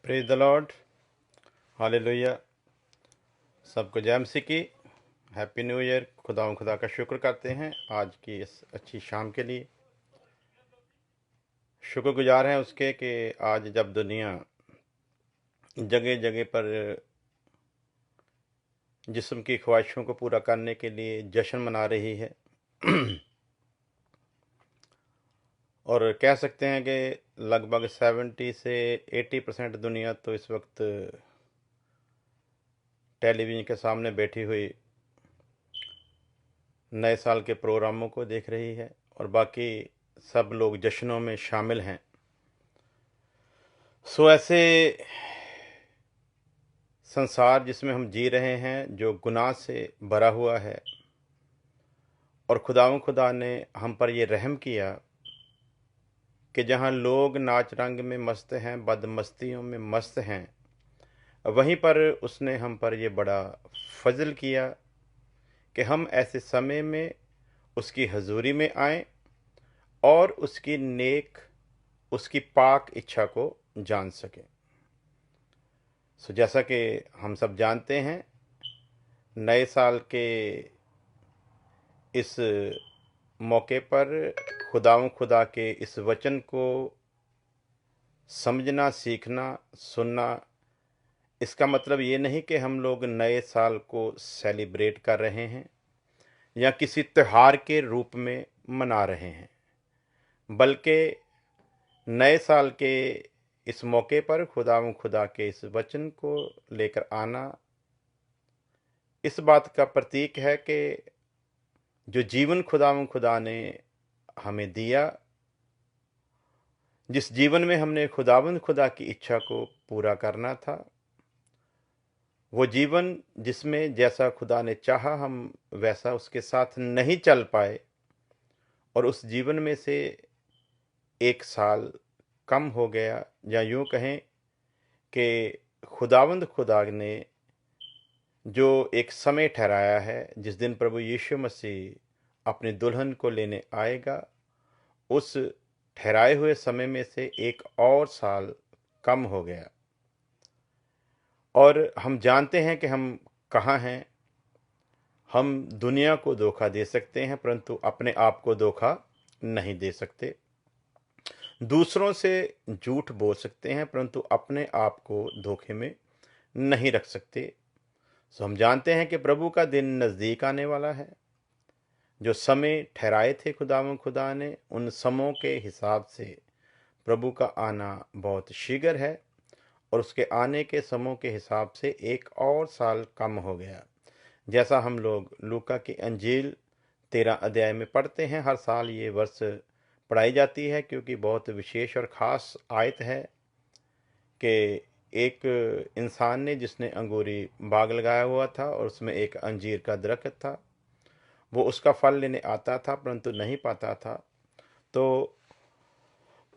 Praise the Lord. Hallelujah. सबको जय मसीह की। Happy new year. खुदा का शुक्र करते हैं आज की इस अच्छी शाम के लिए। शुक्रगुजार हैं उसके कि आज जब दुनिया जगह जगह पर जिस्म की ख्वाहिशों को पूरा करने के लिए जश्न मना रही है और कह सकते हैं कि लगभग 70 से 80% दुनिया तो इस वक्त टेलीविज़न के सामने बैठी हुई नए साल के प्रोग्रामों को देख रही है और बाकी सब लोग जश्नों में शामिल हैं। सो ऐसे संसार जिसमें हम जी रहे हैं जो गुनाह से भरा हुआ है और खुदा ने हम पर ये रहम किया कि जहां लोग नाच रंग में मस्त हैं, बदमस्तियों में मस्त हैं, वहीं पर उसने हम पर ये बड़ा फजल किया कि हम ऐसे समय में उसकी हजूरी में आएं और उसकी नेक, उसकी पाक इच्छा को जान सकें। सो जैसा कि हम सब जानते हैं, नए साल के इस मौके पर खुदा के इस वचन को समझना, सीखना, सुनना, इसका मतलब ये नहीं कि हम लोग नए साल को सेलिब्रेट कर रहे हैं या किसी त्योहार के रूप में मना रहे हैं, बल्कि नए साल के इस मौके पर खुदा के इस वचन को लेकर आना इस बात का प्रतीक है कि जो जीवन खुदा ने हमें दिया, जिस जीवन में हमने खुदा की इच्छा को पूरा करना था, वो जीवन जिसमें जैसा खुदा ने चाहा हम वैसा उसके साथ नहीं चल पाए और उस जीवन में से एक साल कम हो गया, या यूं कहें कि खुदा ने जो एक समय ठहराया है जिस दिन प्रभु यीशु मसीह अपनी दुल्हन को लेने आएगा, उस ठहराए हुए समय में से एक और साल कम हो गया। और हम जानते हैं कि हम कहाँ हैं। हम दुनिया को धोखा दे सकते हैं परंतु अपने आप को धोखा नहीं दे सकते। दूसरों से झूठ बोल सकते हैं परंतु अपने आप को धोखे में नहीं रख सकते। सो हम जानते हैं कि प्रभु का दिन नज़दीक आने वाला है। जो समय ठहराए थे खुदा ने, उन समयों के हिसाब से प्रभु का आना बहुत शीघ्र है और उसके आने के समयों के हिसाब से एक और साल कम हो गया। जैसा हम लोग लूका की अंजील 13 अध्याय में पढ़ते हैं, हर साल ये वर्ष पढ़ाई जाती है क्योंकि बहुत विशेष और ख़ास आयत है कि एक इंसान ने जिसने अंगूरी बाग लगाया हुआ था और उसमें एक अंजीर का दरख्त था, वो उसका फल लेने आता था परंतु नहीं पाता था। तो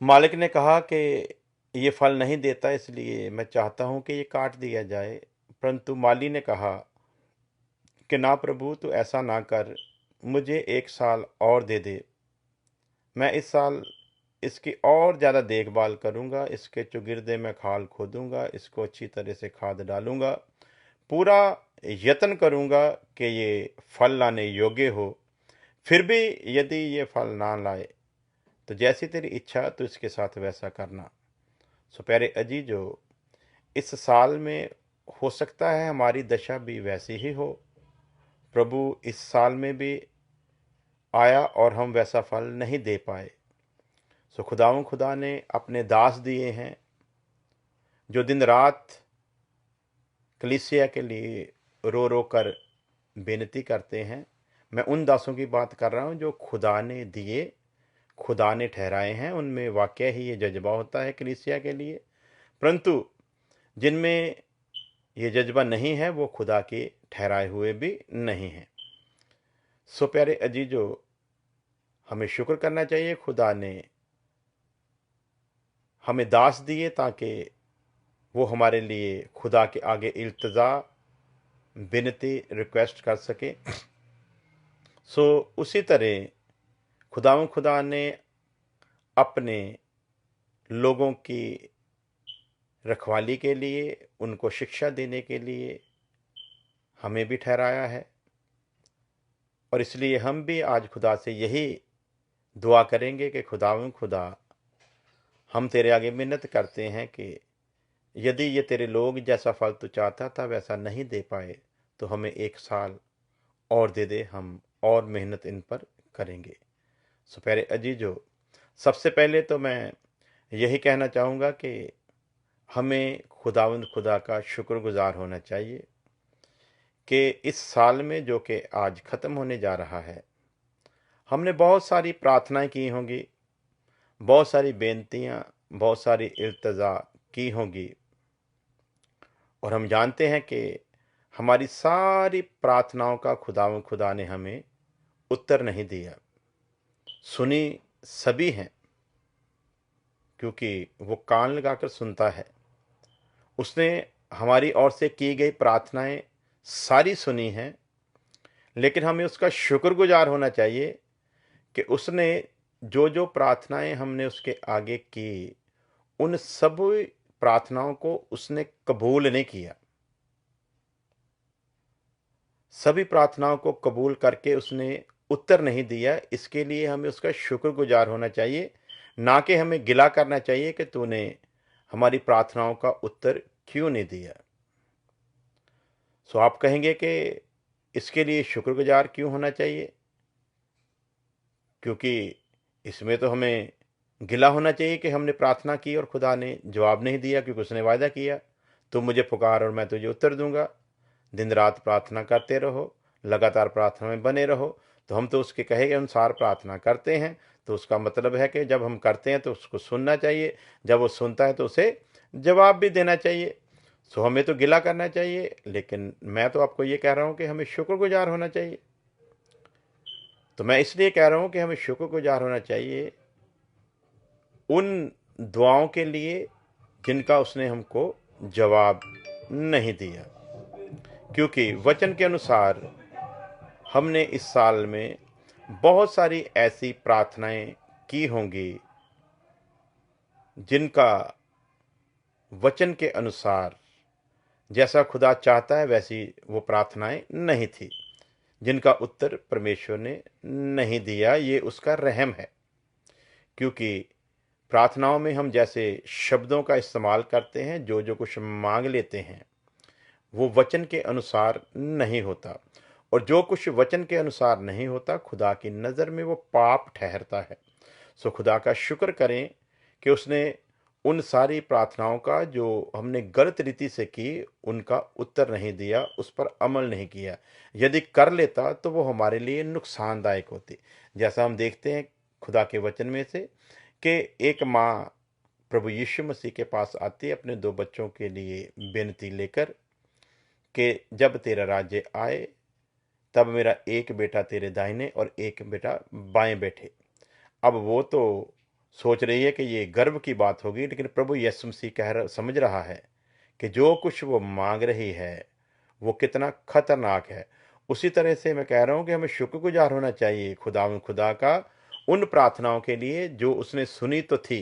मालिक ने कहा कि ये फल नहीं देता, इसलिए मैं चाहता हूँ कि ये काट दिया जाए। परंतु माली ने कहा कि ना प्रभु, तू ऐसा ना कर, मुझे एक साल और दे दे। मैं इस साल इसकी और ज़्यादा देखभाल करूँगा, इसके चौगिर्दे में खाल खोदूँगा, इसको अच्छी तरह से खाद डालूँगा, पूरा यत्न करूँगा कि ये फल लाने योग्य हो। फिर भी यदि ये फल ना लाए तो जैसी तेरी इच्छा तो इसके साथ वैसा करना। सो प्यारे अजीजो, इस साल में हो सकता है हमारी दशा भी वैसी ही हो। प्रभु इस साल में भी आया और हम वैसा फल नहीं दे पाए। सो खुदा ने अपने दास दिए हैं जो दिन रात कलीसिया के लिए रो रो कर बेनती करते हैं। मैं उन दासों की बात कर रहा हूँ जो खुदा ने दिए, खुदा ने ठहराए हैं। उनमें वाकई ही ये जज्बा होता है कलीसिया के लिए, परंतु जिनमें ये जज्बा नहीं है वो खुदा के ठहराए हुए भी नहीं हैं। सो प्यारे अजीजो, हमें शुक्र करना चाहिए खुदा ने हमें दास दिए ताकि वो हमारे लिए खुदा के आगे इल्तिजा, विनती, रिक्वेस्ट कर सके। सो उसी तरह खुदा ने अपने लोगों की रखवाली के लिए, उनको शिक्षा देने के लिए हमें भी ठहराया है। और इसलिए हम भी आज खुदा से यही दुआ करेंगे कि खुदावंद खुदा, हम तेरे आगे मिन्नत करते हैं कि यदि ये तेरे लोग जैसा फल तू चाहता था वैसा नहीं दे पाए तो हमें 1 साल और दे दे, हम और मेहनत इन पर करेंगे। सो प्यारे अजीजों, सबसे पहले तो मैं यही कहना चाहूँगा कि हमें खुदावंद खुदा का शुक्रगुजार होना चाहिए कि इस साल में, जो कि आज ख़त्म होने जा रहा है, हमने बहुत सारी प्रार्थनाएं की होंगी, बहुत सारी बेनतियां, बहुत सारी इल्तजा की होंगी, और हम जानते हैं कि हमारी सारी प्रार्थनाओं का खुदावंद खुदा ने हमें उत्तर नहीं दिया। सुनी सभी हैं, क्योंकि वो कान लगाकर सुनता है। उसने हमारी ओर से की गई प्रार्थनाएं सारी सुनी हैं, लेकिन हमें उसका शुक्रगुजार होना चाहिए कि उसने जो जो प्रार्थनाएं हमने उसके आगे की, उन सब प्रार्थनाओं को उसने कबूल नहीं किया। सभी प्रार्थनाओं को कबूल करके उसने उत्तर नहीं दिया। इसके लिए हमें उसका शुक्रगुजार होना चाहिए, ना कि हमें गिला करना चाहिए कि तूने हमारी प्रार्थनाओं का उत्तर क्यों नहीं दिया। सो आप कहेंगे कि इसके लिए शुक्रगुजार क्यों होना चाहिए? क्योंकि इसमें तो हमें गिला होना चाहिए कि हमने प्रार्थना की और खुदा ने जवाब नहीं दिया, क्योंकि उसने वायदा किया, तुम मुझे पुकार और मैं तुझे उत्तर दूंगा। दिन रात प्रार्थना करते रहो, लगातार प्रार्थना में बने रहो। तो हम तो उसके कहे के अनुसार प्रार्थना करते हैं, तो उसका मतलब है कि जब हम करते हैं तो उसको सुनना चाहिए, जब वो सुनता है तो उसे जवाब भी देना चाहिए। सो हमें तो गिला करना चाहिए, लेकिन मैं तो आपको ये कह रहा हूँ कि हमें शुक्रगुजार होना चाहिए। तो मैं इसलिए कह रहा हूँ कि हमें शुक्रगुजार होना चाहिए उन दुआओं के लिए जिनका उसने हमको जवाब नहीं दिया, क्योंकि वचन के अनुसार हमने इस साल में बहुत सारी ऐसी प्रार्थनाएं की होंगी जिनका वचन के अनुसार जैसा खुदा चाहता है वैसी वो प्रार्थनाएं नहीं थी, जिनका उत्तर परमेश्वर ने नहीं दिया। ये उसका रहम है, क्योंकि प्रार्थनाओं में हम जैसे शब्दों का इस्तेमाल करते हैं, जो जो कुछ मांग लेते हैं, वो वचन के अनुसार नहीं होता। और जो कुछ वचन के अनुसार नहीं होता, खुदा की नज़र में वो पाप ठहरता है। सो खुदा का शुक्र करें कि उसने उन सारी प्रार्थनाओं का जो हमने गलत रीति से की, उनका उत्तर नहीं दिया, उस पर अमल नहीं किया। यदि कर लेता तो वो हमारे लिए नुकसानदायक होती। जैसा हम देखते हैं खुदा के वचन में से कि एक माँ प्रभु यीशु मसीह के पास आती है अपने 2 बच्चों के लिए बेनती लेकर कि जब तेरा राज्य आए तब मेरा एक बेटा तेरे दाहिने और एक बेटा बाएं बैठे। अब वो तो सोच रही है कि ये गर्व की बात होगी, लेकिन प्रभु यीशु मसीह समझ रहा है कि जो कुछ वो मांग रही है वो कितना खतरनाक है। उसी तरह से मैं कह रहा हूँ कि हमें शुक्रगुजार होना चाहिए खुदा का उन प्रार्थनाओं के लिए जो उसने सुनी तो थी,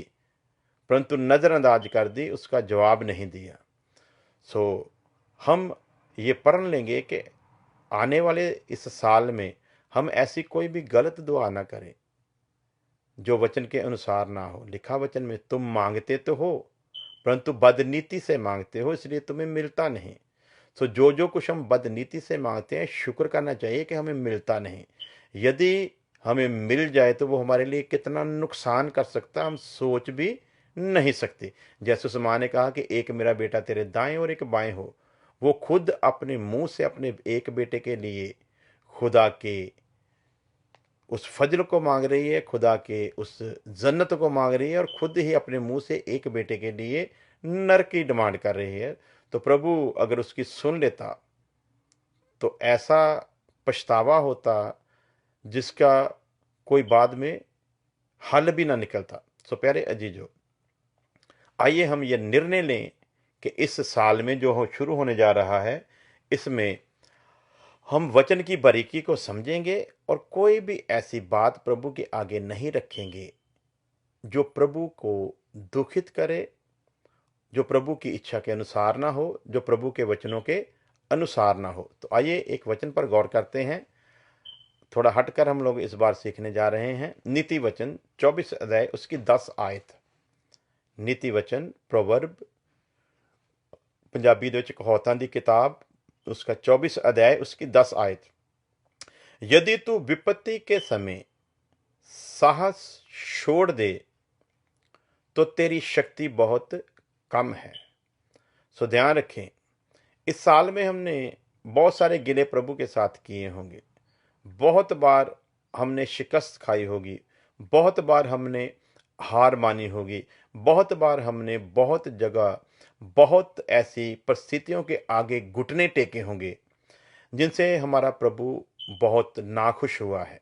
परंतु नज़रअंदाज कर दी, उसका जवाब नहीं दिया। सो हम ये प्रण लेंगे कि आने वाले इस साल में हम ऐसी कोई भी गलत दुआ ना करें जो वचन के अनुसार ना हो। लिखा वचन में, तुम मांगते तो हो परंतु बदनीति से मांगते हो, इसलिए तुम्हें मिलता नहीं। सो जो जो कुछ हम बदनीति से मांगते हैं, शुक्र करना चाहिए कि हमें मिलता नहीं। यदि हमें मिल जाए तो वो हमारे लिए कितना नुकसान कर सकता है, हम सोच भी नहीं सकते। जैसे उस माँ ने कहा कि एक मेरा बेटा तेरे दाएं और एक बाएं हो, वो खुद अपने मुंह से अपने एक बेटे के लिए खुदा के उस फजल को मांग रही है, खुदा के उस जन्नत को मांग रही है, और खुद ही अपने मुंह से एक बेटे के लिए नर की डिमांड कर रही है। तो प्रभु अगर उसकी सुन लेता तो ऐसा पछतावा होता जिसका कोई बाद में हल भी ना निकलता। सो प्यारे अजीजों, आइए हम ये निर्णय लें कि इस साल में जो हो शुरू होने जा रहा है, इसमें हम वचन की बारीकी को समझेंगे और कोई भी ऐसी बात प्रभु के आगे नहीं रखेंगे जो प्रभु को दुखित करे, जो प्रभु की इच्छा के अनुसार ना हो, जो प्रभु के वचनों के अनुसार ना हो। तो आइए एक वचन पर गौर करते हैं। थोड़ा हटकर हम लोग इस बार सीखने जा रहे हैं नीति वचन 24 अध्याय उसकी 10 आयत। नीति वचन प्रोवर्ब पंजाबी ਦੇ ਵਿੱਚ ਕਹਾਵਤਾਂ ਦੀ किताब उसका 24 अध्याय उसकी 10 आयत। यदि तू विपत्ति के समय साहस छोड़ दे तो तेरी शक्ति बहुत कम है। सो ध्यान रखें, इस साल में हमने बहुत सारे गिले प्रभु के साथ किए होंगे, बहुत बार हमने शिकस्त खाई होगी, बहुत बार हमने हार मानी होगी, बहुत बार हमने बहुत जगह बहुत ऐसी परिस्थितियों के आगे घुटने टेके होंगे जिनसे हमारा प्रभु बहुत नाखुश हुआ है,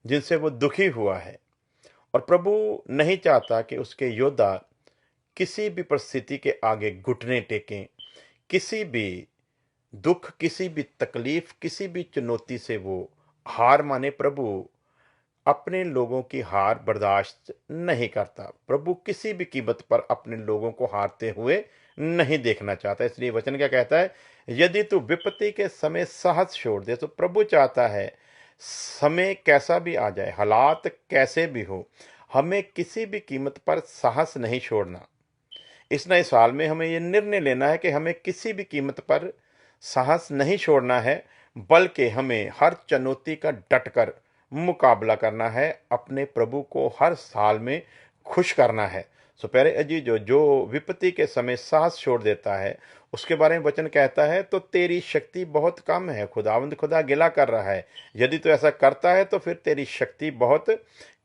जिनसे वो दुखी हुआ है। और प्रभु नहीं चाहता कि उसके योद्धा किसी भी परिस्थिति के आगे घुटने टेकें, किसी भी दुख, किसी भी तकलीफ, किसी भी चुनौती से वो हार माने। प्रभु अपने लोगों की हार बर्दाश्त नहीं करता। प्रभु किसी भी कीमत पर अपने लोगों को हारते हुए नहीं देखना चाहता। इसलिए वचन क्या कहता है, यदि तू विपत्ति के समय साहस छोड़ दे। तो प्रभु चाहता है समय कैसा भी आ जाए, हालात कैसे भी हो, हमें किसी भी कीमत पर साहस नहीं छोड़ना। इस नए साल में हमें यह निर्णय लेना है कि हमें किसी भी कीमत पर साहस नहीं छोड़ना है, बल्कि हमें हर चुनौती का डटकर मुकाबला करना है, अपने प्रभु को हर साल में खुश करना है। सो प्यारे अजीजों, जो विपत्ति के समय साहस छोड़ देता है उसके बारे में वचन कहता है तो तेरी शक्ति बहुत कम है। खुदावंद खुदा गिला कर रहा है, यदि तो ऐसा करता है तो फिर तेरी शक्ति बहुत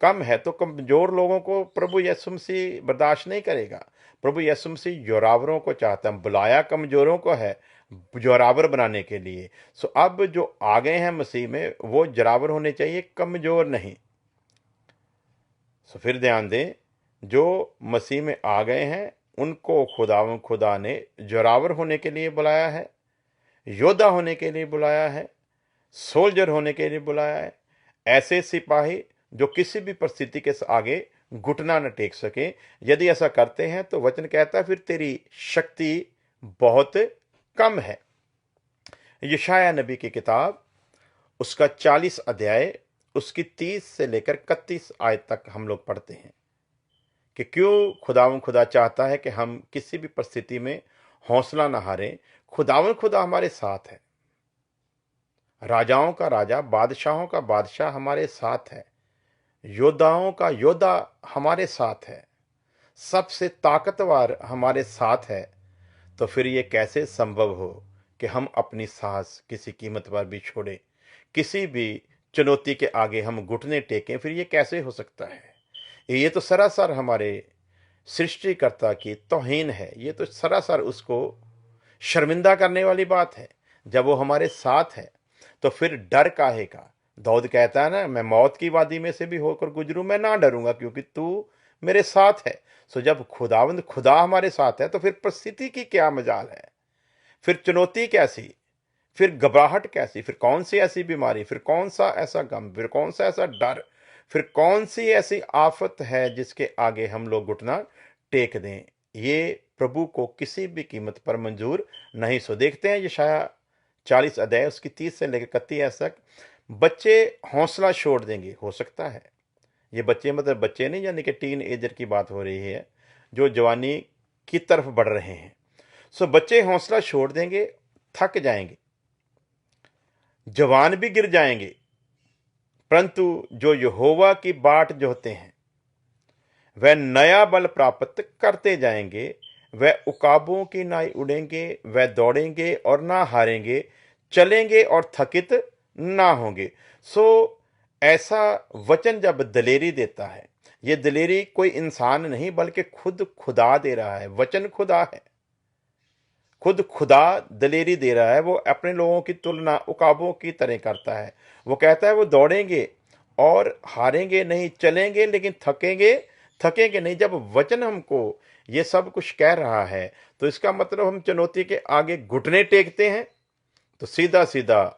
कम है। तो कमजोर लोगों को प्रभु यीशु मसीह बर्दाश्त नहीं करेगा। प्रभु यीशु मसीह जोरावरों को चाहता है, बुलाया कमजोरों को है जोरावर बनाने के लिए। सो अब जो आ गए हैं मसीह में वो जोरावर होने चाहिए, कमजोर नहीं। सो फिर ध्यान दें, जो मसीह में आ गए हैं उनको खुदा ने जोरावर होने के लिए बुलाया है, योद्धा होने के लिए बुलाया है, सोल्जर होने के लिए बुलाया है। ऐसे सिपाही जो किसी भी परिस्थिति के आगे घुटना न टेक सके। यदि ऐसा करते हैं तो वचन कहता है फिर तेरी शक्ति बहुत कम है। यशाया नबी की किताब उसका 40 अध्याय उसकी 30 से लेकर 31 आयत तक हम लोग पढ़ते हैं कि क्यों खुदा चाहता है कि हम किसी भी परिस्थिति में हौसला न हारें। खुदा हमारे साथ है, राजाओं का राजा, बादशाहों का बादशाह हमारे साथ है, योद्धाओं का योद्धा हमारे साथ है, सबसे ताकतवर हमारे साथ है। तो फिर ये कैसे संभव हो कि हम अपनी साहस किसी कीमत पर भी छोड़ें, किसी भी चुनौती के आगे हम घुटने टेकें? फिर ये कैसे हो सकता है? ये तो सरासर हमारे सृष्टिकर्ता की तौहीन है, ये तो सरासर उसको शर्मिंदा करने वाली बात है। जब वो हमारे साथ है तो फिर डर काहे का? दाऊद कहता है ना, मैं मौत की वादी में से भी होकर गुजरूं मैं ना डरूंगा क्योंकि तू मेरे साथ है। सो जब खुदा हमारे साथ है तो फिर परिस्थिति की क्या मजाल है? फिर चुनौती कैसी, फिर घबराहट कैसी, फिर कौन सी ऐसी बीमारी, फिर कौन सा ऐसा गम, फिर कौन सा ऐसा डर, फिर कौन सी ऐसी आफत है जिसके आगे हम लोग घुटना टेक दें? ये प्रभु को किसी भी कीमत पर मंजूर नहीं। सो देखते हैं यशाया 40 अध्याय उसकी 30 से लेकर 31 तक। बच्चे हौसला छोड़ देंगे, हो सकता है ये बच्चे मतलब बच्चे नहीं, यानी कि टीन एजर की बात हो रही है, जो जवानी की तरफ बढ़ रहे हैं। सो बच्चे हौसला छोड़ देंगे, थक जाएंगे, जवान भी गिर जाएंगे, परंतु जो यहोवा की बाट जोहते हैं वह नया बल प्राप्त करते जाएंगे। वह उकाबों की नाई उड़ेंगे, वह दौड़ेंगे और ना हारेंगे, चलेंगे और थकित ना होंगे। सो ऐसा वचन जब दलेरी देता है, ये दलेरी कोई इंसान नहीं बल्कि खुद खुदा दे रहा है। वचन खुदा है, खुद खुदा दलेरी दे रहा है। वो अपने लोगों की तुलना उकाबों की तरह करता है। वो कहता है वो दौड़ेंगे और हारेंगे नहीं, चलेंगे लेकिन थकेंगे नहीं। जब वचन हमको ये सब कुछ कह रहा है तो इसका मतलब हम चुनौती के आगे घुटने टेकते हैं। तो सीधा सीधा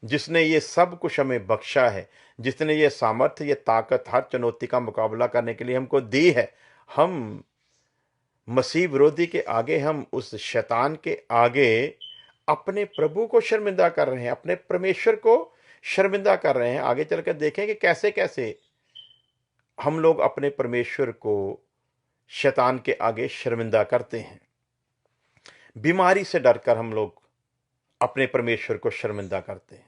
जिसने ये सब कुछ हमें बख्शा है, जिसने ये सामर्थ्य, ये ताकत हर चुनौती का मुकाबला करने के लिए हमको दी है, हम मसीह विरोधी के आगे, हम उस शैतान के आगे अपने प्रभु को शर्मिंदा कर रहे हैं, अपने परमेश्वर को शर्मिंदा कर रहे हैं। आगे चलकर देखें कि कैसे कैसे हम लोग अपने परमेश्वर को शैतान के आगे शर्मिंदा करते हैं। बीमारी से डरकर हम लोग अपने परमेश्वर को शर्मिंदा करते हैं।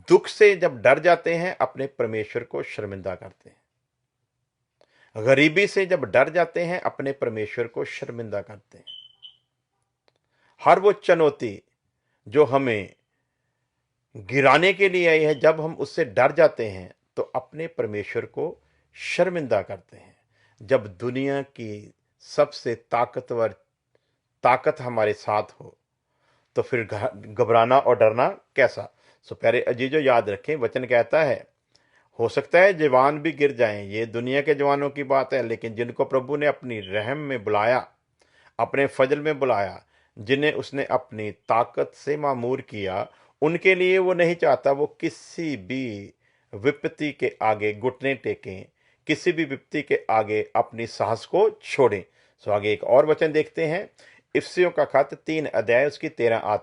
दुख से जब डर जाते हैं अपने परमेश्वर को शर्मिंदा करते हैं। गरीबी से जब डर जाते हैं अपने परमेश्वर को शर्मिंदा करते हैं। हर वो चुनौती जो हमें गिराने के लिए आई है, जब हम उससे डर जाते हैं तो अपने परमेश्वर को शर्मिंदा करते हैं। जब दुनिया की सबसे ताकतवर ताकत हमारे साथ हो तो फिर घबराना और डरना कैसा। सो प्यारे अजीजों, याद रखें, वचन कहता है हो सकता है जवान भी गिर जाएं, ये दुनिया के जवानों की बात है, लेकिन जिनको प्रभु ने अपनी रहम में बुलाया, अपने फजल में बुलाया, जिन्हें उसने अपनी ताकत से मामूर किया, उनके लिए वो नहीं चाहता वो किसी भी विपत्ति के आगे घुटने टेकें, किसी भी विपत्ति के आगे अपनी साहस को छोड़ें। सो आगे एक और वचन देखते हैं, इफिसियों का खत 3 अध्याय उसकी 13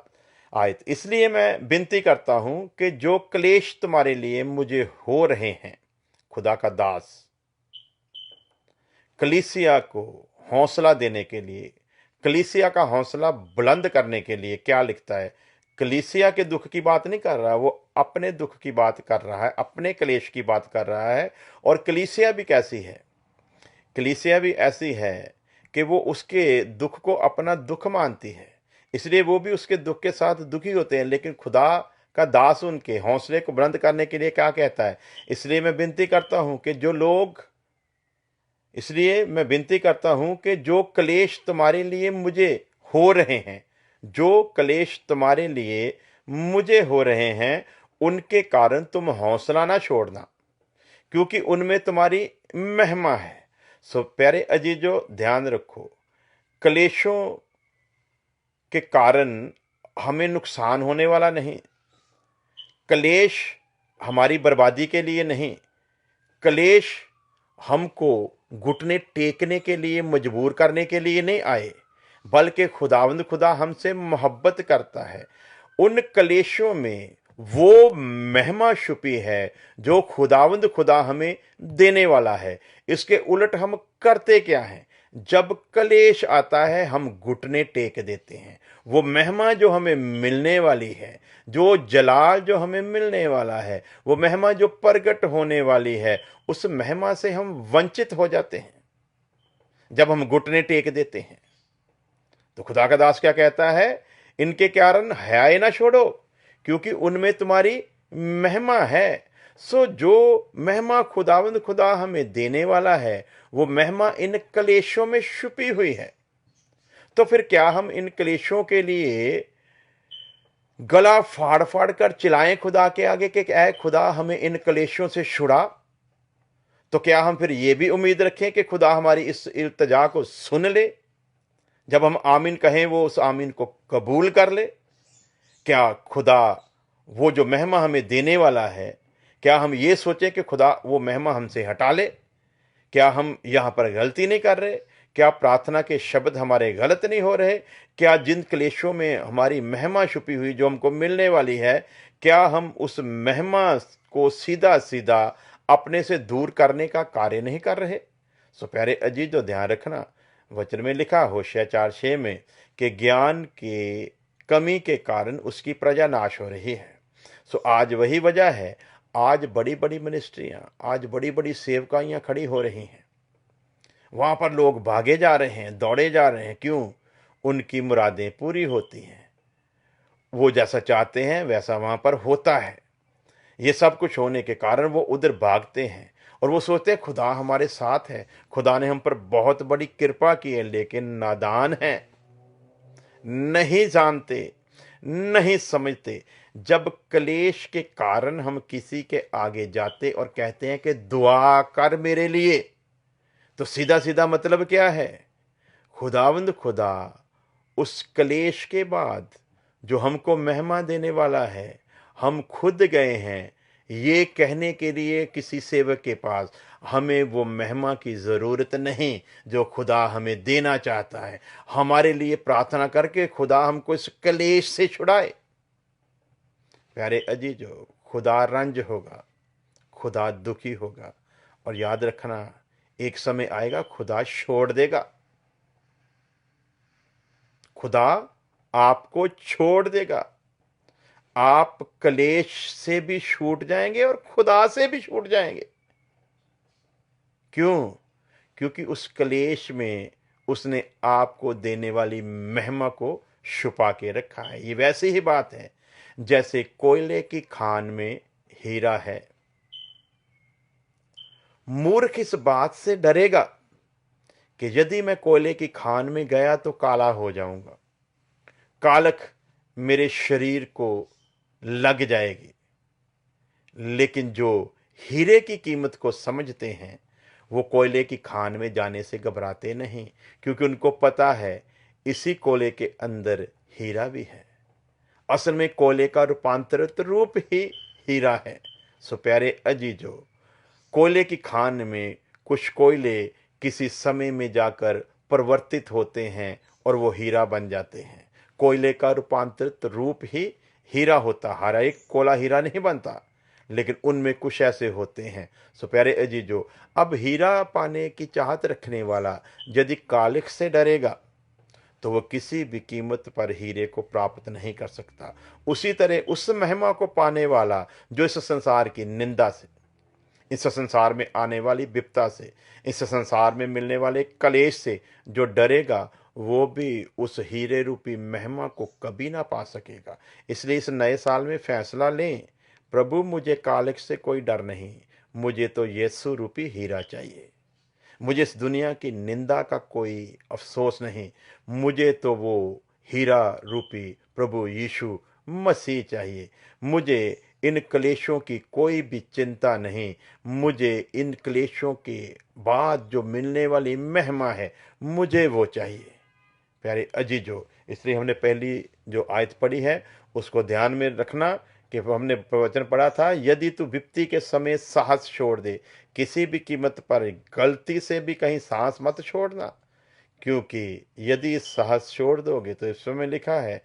आयत। इसलिए मैं विनती करता हूं कि जो क्लेश तुम्हारे लिए मुझे हो रहे हैं, खुदा का दास कलीसिया को हौसला देने के लिए, कलीसिया का हौसला बुलंद करने के लिए क्या लिखता है। कलीसिया के दुख की बात नहीं कर रहा, वो अपने दुख की बात कर रहा है, अपने क्लेश की बात कर रहा है। और कलीसिया भी कैसी है, कलीसिया भी ऐसी है कि वो उसके दुख को अपना दुख मानती है, इसलिए वो भी उसके दुख के साथ दुखी होते हैं। लेकिन खुदा का दास उनके हौसले को बुलंद करने के लिए क्या कहता है, इसलिए मैं विनती करता हूं कि जो क्लेश तुम्हारे लिए मुझे हो रहे हैं, जो क्लेश तुम्हारे लिए मुझे हो रहे हैं, उनके कारण तुम हौसला ना छोड़ना, क्योंकि उनमें तुम्हारी महिमा है। सो प्यारे अजीजों, ध्यान रखो, क्लेशों के कारण हमें नुकसान होने वाला नहीं, क्लेश हमारी बर्बादी के लिए नहीं, क्लेश हमको घुटने टेकने के लिए, मजबूर करने के लिए नहीं आए, बल्कि खुदा हमसे मोहब्बत करता है। उन क्लेशों में वो महिमा छुपी है जो खुदा हमें देने वाला है। इसके उलट हम करते क्या हैं, जब क्लेश आता है हम घुटने टेक देते हैं। वो महिमा जो हमें मिलने वाली है, जो जलाल जो हमें मिलने वाला है, वो महिमा जो प्रकट होने वाली है, उस महिमा से हम वंचित हो जाते हैं जब हम घुटने टेक देते हैं। तो खुदा का दास क्या कहता है, इनके कारण हयाए ना छोड़ो, क्योंकि उनमें तुम्हारी महिमा है। सो जो महिमा खुदा हमें देने वाला है, वो महिमा इन क्लेशों में छुपी हुई है। तो फिर क्या हम इन क्लेशों के लिए गला फाड़ फाड़ कर चिल्लाएं खुदा के आगे कि ऐ खुदा हमें इन क्लेशों से छुड़ा? तो क्या हम फिर ये भी उम्मीद रखें कि खुदा हमारी इस इल्तिजा को सुन ले, जब हम आमीन कहें वो उस आमीन को कबूल कर ले? क्या खुदा वो जो महिमा हमें देने वाला है, क्या हम ये सोचें कि खुदा वो महिमा हमसे हटा ले? क्या हम यहाँ पर गलती नहीं कर रहे? क्या प्रार्थना के शब्द हमारे गलत नहीं हो रहे? क्या जिन क्लेशों में हमारी महिमा छुपी हुई जो हमको मिलने वाली है, क्या हम उस महिमा को सीधा सीधा अपने से दूर करने का कार्य नहीं कर रहे? सो प्यारे अजीजों, ध्यान रखना, वचन में लिखा होशिया 4:6 में कि ज्ञान के कमी के कारण उसकी प्रजा नाश हो रही है। सो आज वही वजह है, आज बड़ी बड़ी मिनिस्ट्रियां, आज बड़ी बड़ी सेवकाइयां खड़ी हो रही हैं, वहां पर लोग भागे जा रहे हैं, दौड़े जा रहे हैं। क्यों? उनकी मुरादें पूरी होती हैं, वो जैसा चाहते हैं वैसा वहां पर होता है। ये सब कुछ होने के कारण वो उधर भागते हैं और वो सोचते हैं खुदा हमारे साथ है, खुदा ने हम पर बहुत बड़ी कृपा की है। लेकिन नादान है, नहीं जानते, नहीं समझते। जब क्लेश के कारण हम किसी के आगे जाते और कहते हैं कि दुआ कर मेरे लिए, तो सीधा सीधा मतलब क्या है, खुदा उस क्लेश के बाद जो हमको महिमा देने वाला है, हम खुद गए हैं ये कहने के लिए किसी सेवक के पास हमें वो महिमा की ज़रूरत नहीं जो खुदा हमें देना चाहता है। हमारे लिए प्रार्थना करके खुदा हमको इस क्लेश से छुड़ाए। प्यारे अजीजों, खुदा रंज होगा, खुदा दुखी होगा, और याद रखना एक समय आएगा खुदा छोड़ देगा। खुदा आपको छोड़ देगा। आप क्लेश से भी छूट जाएंगे और खुदा से भी छूट जाएंगे। क्यों? क्योंकि उस क्लेश में उसने आपको देने वाली महिमा को छुपा के रखा है। ये वैसी ही बात है जैसे कोयले की खान में हीरा है। मूर्ख इस बात से डरेगा कि यदि मैं कोयले की खान में गया तो काला हो जाऊंगा, कालख मेरे शरीर को लग जाएगी। लेकिन जो हीरे की कीमत को समझते हैं वो कोयले की खान में जाने से घबराते नहीं, क्योंकि उनको पता है इसी कोयले के अंदर हीरा भी है। असल में कोयले का रूपांतरित रूप ही हीरा है। सो प्यारे अजीजों, कोयले की खान में कुछ कोयले किसी समय में जाकर परिवर्तित होते हैं और वो हीरा बन जाते हैं। कोयले का रूपांतरित रूप ही हीरा होता। हर एक कोयला हीरा नहीं बनता, लेकिन उनमें कुछ ऐसे होते हैं। सो प्यारे अजीजों, अब हीरा पाने की चाहत रखने वाला यदि कालिख से डरेगा तो वह किसी भी कीमत पर हीरे को प्राप्त नहीं कर सकता। उसी तरह उस महिमा को पाने वाला जो इस संसार की निंदा से, इस संसार में आने वाली विपदा से, इस संसार में मिलने वाले कलेश से जो डरेगा, वो भी उस हीरे रूपी महिमा को कभी ना पा सकेगा। इसलिए इस नए साल में फैसला लें, प्रभु मुझे कालिख से कोई डर नहीं, मुझे तो यीशु रूपी हीरा चाहिए। मुझे इस दुनिया की निंदा का कोई अफसोस नहीं, मुझे तो वो हीरा रूपी प्रभु यीशु मसीह चाहिए। मुझे इन क्लेशों की कोई भी चिंता नहीं, मुझे इन क्लेशों के बाद जो मिलने वाली महिमा है मुझे वो चाहिए। प्यारे अजीजों, इसलिए हमने पहली जो आयत पढ़ी है उसको ध्यान में रखना कि हमने प्रवचन पढ़ा था, यदि तू विपत्ति के समय साहस छोड़ दे, किसी भी कीमत पर गलती से भी कहीं सांस मत छोड़ना, क्योंकि यदि साहस छोड़ दोगे तो इस समय लिखा है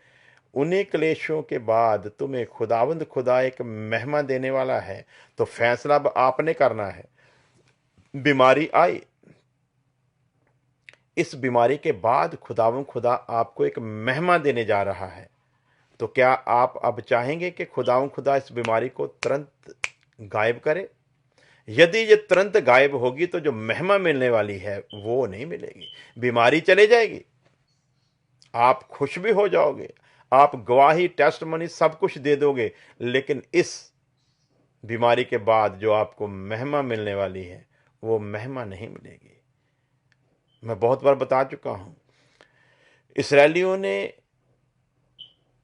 उन्हीं क्लेशों के बाद तुम्हें खुदावंद खुदा एक महिमा देने वाला है। तो फैसला अब आपने करना है। बीमारी आई, इस बीमारी के बाद खुदावंद खुदा आपको एक महिमा देने जा रहा है। तो क्या आप अब चाहेंगे कि खुदावंद खुदा इस बीमारी को तुरंत गायब करे? यदि ये तुरंत गायब होगी तो जो महिमा मिलने वाली है वो नहीं मिलेगी, बीमारी चले जाएगी, आप खुश भी हो जाओगे, आप गवाही टेस्टमनी सब कुछ दे दोगे, लेकिन इस बीमारी के बाद जो आपको महिमा मिलने वाली है वो महिमा नहीं मिलेगी। मैं बहुत बार बता चुका हूं, इसराइलियों ने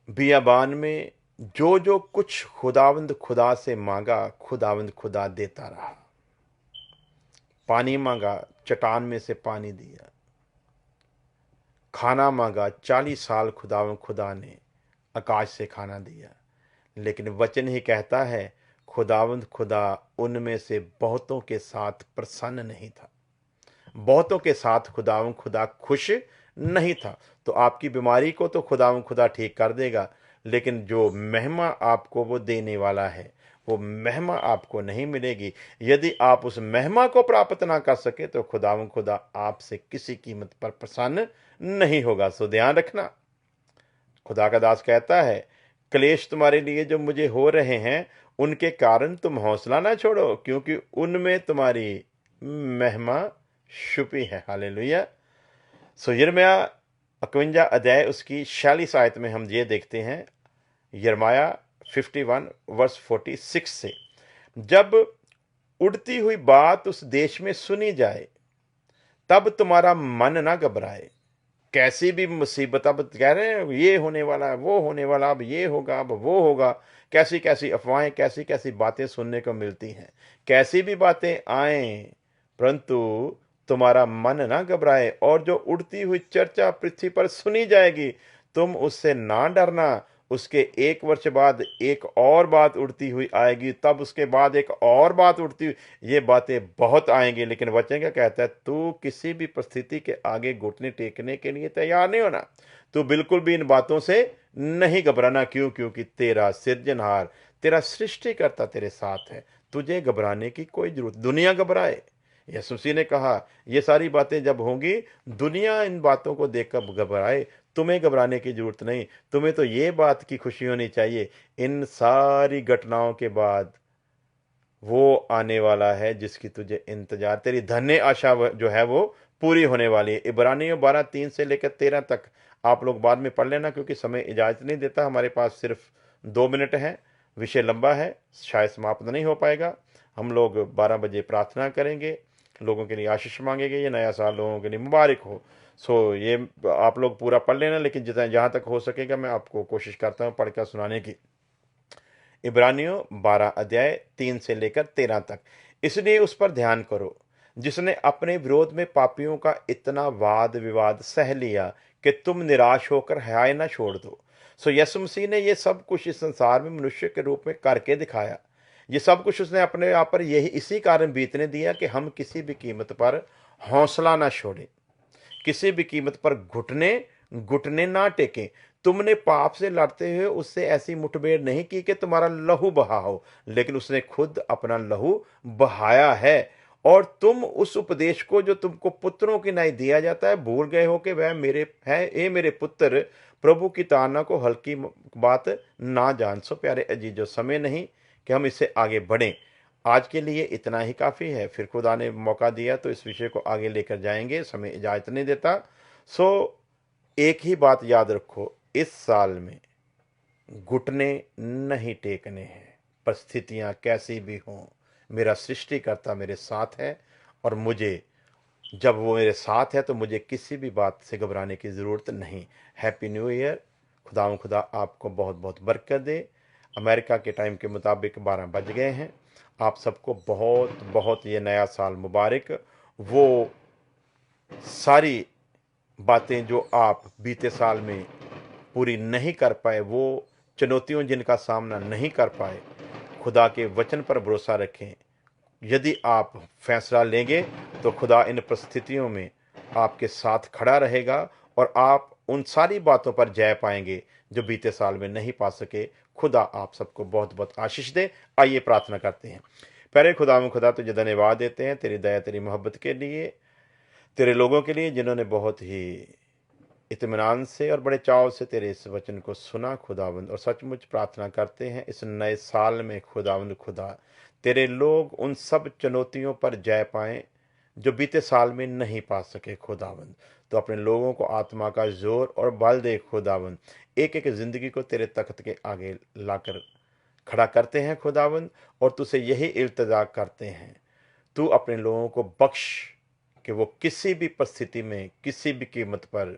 बियाबान में जो जो कुछ खुदावंद खुदा से मांगा, खुदावंद खुदा देता रहा। पानी मांगा, चट्टान में से पानी दिया। खाना मांगा, 40 साल खुदावंद खुदा ने आकाश से खाना दिया। लेकिन वचन ही कहता है खुदावंद खुदा उनमें से बहुतों के साथ प्रसन्न नहीं था, बहुतों के साथ खुदावंद खुदा खुश नहीं था। तो आपकी बीमारी को तो खुदावंद खुदा ठीक कर देगा, लेकिन जो महिमा आपको वो देने वाला है वो महिमा आपको नहीं मिलेगी। यदि आप उस महिमा को प्राप्त ना कर सके तो खुदावंद खुदा आपसे किसी कीमत पर प्रसन्न नहीं होगा। सो ध्यान रखना, खुदा का दास कहता है क्लेश तुम्हारे लिए जो मुझे हो रहे हैं उनके कारण तुम हौसला ना छोड़ो, क्योंकि उनमें तुम्हारी महिमा छुपी है। हालेलुया। सो यिर्मयाह 51 अध्याय उसकी 46 आयत में हम ये देखते हैं, यिर्मयाह 51 वर्स 46 से, जब उड़ती हुई बात उस देश में सुनी जाए तब तुम्हारा मन ना घबराए। कैसी भी मुसीबत, अब कह रहे हैं ये होने वाला है, वो होने वाला, अब ये होगा, अब वो होगा, कैसी कैसी अफवाहें, कैसी कैसी बातें सुनने को मिलती हैं। कैसी भी बातें आए, परंतु तुम्हारा मन ना घबराए, और जो उड़ती हुई चर्चा पृथ्वी पर सुनी जाएगी तुम उससे ना डरना, उसके 1 वर्ष बाद एक और बात उड़ती हुई आएगी, तब उसके बाद एक और बात उड़ती हुई, ये बातें बहुत आएंगी। लेकिन वचन क्या कहता है? तू किसी भी परिस्थिति के आगे घुटने टेकने के लिए तैयार नहीं होना। तू बिल्कुल भी इन बातों से नहीं घबराना। क्यों? क्योंकि तेरा सृजनहार, तेरा सृष्टिकर्ता तेरे साथ है। तुझे घबराने की कोई जरूरत, दुनिया घबराए, यीशु मसीह ने कहा ये सारी बातें जब होंगी, दुनिया इन बातों को देखकर घबराए, तुम्हें घबराने की जरूरत नहीं। तुम्हें तो ये बात की खुशी होनी चाहिए, इन सारी घटनाओं के बाद वो आने वाला है जिसकी तुझे इंतजार, तेरी धन्य आशा जो है वो पूरी होने वाली है। इब्रानियों 12:3 से लेकर 13 तक आप लोग बाद में पढ़ लेना, क्योंकि समय इजाजत नहीं देता। हमारे पास सिर्फ 2 मिनट है, विषय लंबा है, शायद समाप्त नहीं हो पाएगा। हम लोग 12 बजे प्रार्थना करेंगे, लोगों के लिए आशीष मांगेंगे। ये नया साल लोगों के लिए मुबारक हो। सो ये आप लोग पूरा पढ़ लेना, लेकिन जितना जहाँ तक हो सकेगा मैं आपको कोशिश करता हूँ पढ़कर सुनाने की। इब्रानियों 12 अध्याय 3 से लेकर 13 तक। इसलिए उस पर ध्यान करो जिसने अपने विरोध में पापियों का इतना वाद विवाद सह लिया कि तुम निराश होकर हाय न छोड़ दो। सो यीशु मसीह ने ये सब कुछ इस संसार में मनुष्य के रूप में करके दिखाया। ये सब कुछ उसने अपने आप पर यही इसी कारण बीतने दिया कि हम किसी भी कीमत पर हौसला ना छोड़ें, किसी भी कीमत पर घुटने घुटने ना टेकें। तुमने पाप से लड़ते हुए उससे ऐसी मुठभेड़ नहीं की कि तुम्हारा लहू बहा हो, लेकिन उसने खुद अपना लहू बहाया है। और तुम उस उपदेश को जो तुमको पुत्रों की नाई दिया जाता है भूल गए हो कि वह मेरे है। ए मेरे पुत्र, प्रभु की ताड़ना को हल्की बात ना जान। सो प्यारे अजीजों, समय नहीं कि हम इससे आगे बढ़ें। आज के लिए इतना ही काफ़ी है। फिर खुदा ने मौका दिया तो इस विषय को आगे लेकर जाएंगे, समय इजाज़त नहीं देता। सो एक ही बात याद रखो, इस साल में घुटने नहीं टेकने हैं। परिस्थितियां कैसी भी हों, मेरा सृष्टिकर्ता मेरे साथ है, और मुझे, जब वो मेरे साथ है तो मुझे किसी भी बात से घबराने की ज़रूरत नहीं। Happy new year. खुदा आपको बहुत बहुत बरकत दे। अमेरिका के टाइम के मुताबिक 12 बज गए हैं। आप सबको बहुत बहुत ये नया साल मुबारक। वो सारी बातें जो आप बीते साल में पूरी नहीं कर पाए, वो चुनौतियों जिनका सामना नहीं कर पाए, खुदा के वचन पर भरोसा रखें। यदि आप फैसला लेंगे तो खुदा इन परिस्थितियों में आपके साथ खड़ा रहेगा, और आप उन सारी बातों पर जय पाएंगे जो बीते साल में नहीं पा सके। खुदा आप सबको बहुत बहुत आशीष दे। आइए प्रार्थना करते हैं। प्यारे खुदा तुझे धन्यवाद देते हैं तेरी दया तेरी मोहब्बत के लिए, तेरे लोगों के लिए जिन्होंने बहुत ही इत्मीनान से और बड़े चाव से तेरे इस वचन को सुना खुदावंद। और सचमुच प्रार्थना करते हैं इस नए साल में खुदावंद, खुदा तेरे लोग उन सब चुनौतियों पर जय पाएं जो बीते साल में नहीं पा सके खुदावंद। तो अपने लोगों को आत्मा का जोर और बल दे खुदावंद। एक एक जिंदगी को तेरे तख्त के आगे लाकर खड़ा करते हैं खुदावंद, और तुझसे यही इल्तिजा करते हैं, तू अपने लोगों को बख्श कि वो किसी भी परिस्थिति में, किसी भी कीमत पर,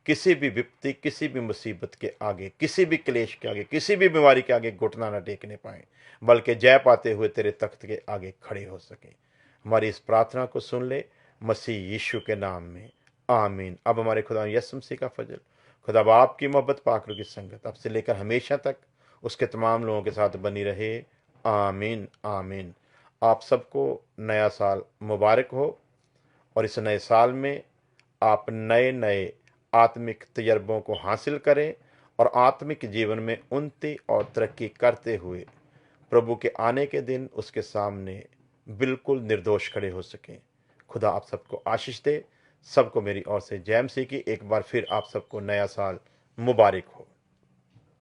किसी भी विपत्ति, किसी भी मुसीबत के आगे, किसी भी क्लेश के आगे, किसी भी बीमारी के आगे घुटना न टेकने पाए, बल्कि जय पाते हुए तेरे तख्त के आगे खड़े हो सके। हमारी इस प्रार्थना को सुन ले मसीह यीशु के नाम में, आमीन। अब हमारे खुदा यीशु मसीह का फजल, खुदा बाप की मोहब्बत, पाक रूह की संगत अब से लेकर हमेशा तक उसके तमाम लोगों के साथ बनी रहे। आमीन आमीन। आप सबको नया साल मुबारक हो, और इस नए साल में आप नए नए आत्मिक तजर्बों को हासिल करें, और आत्मिक जीवन में उन्नति और तरक्की करते हुए प्रभु के आने के दिन उसके सामने बिल्कुल निर्दोष खड़े हो सकें। खुदा आप सबको आशीष दे। सबको मेरी ओर से जय मसीह की एक बार फिर आप सबको नया साल मुबारक हो।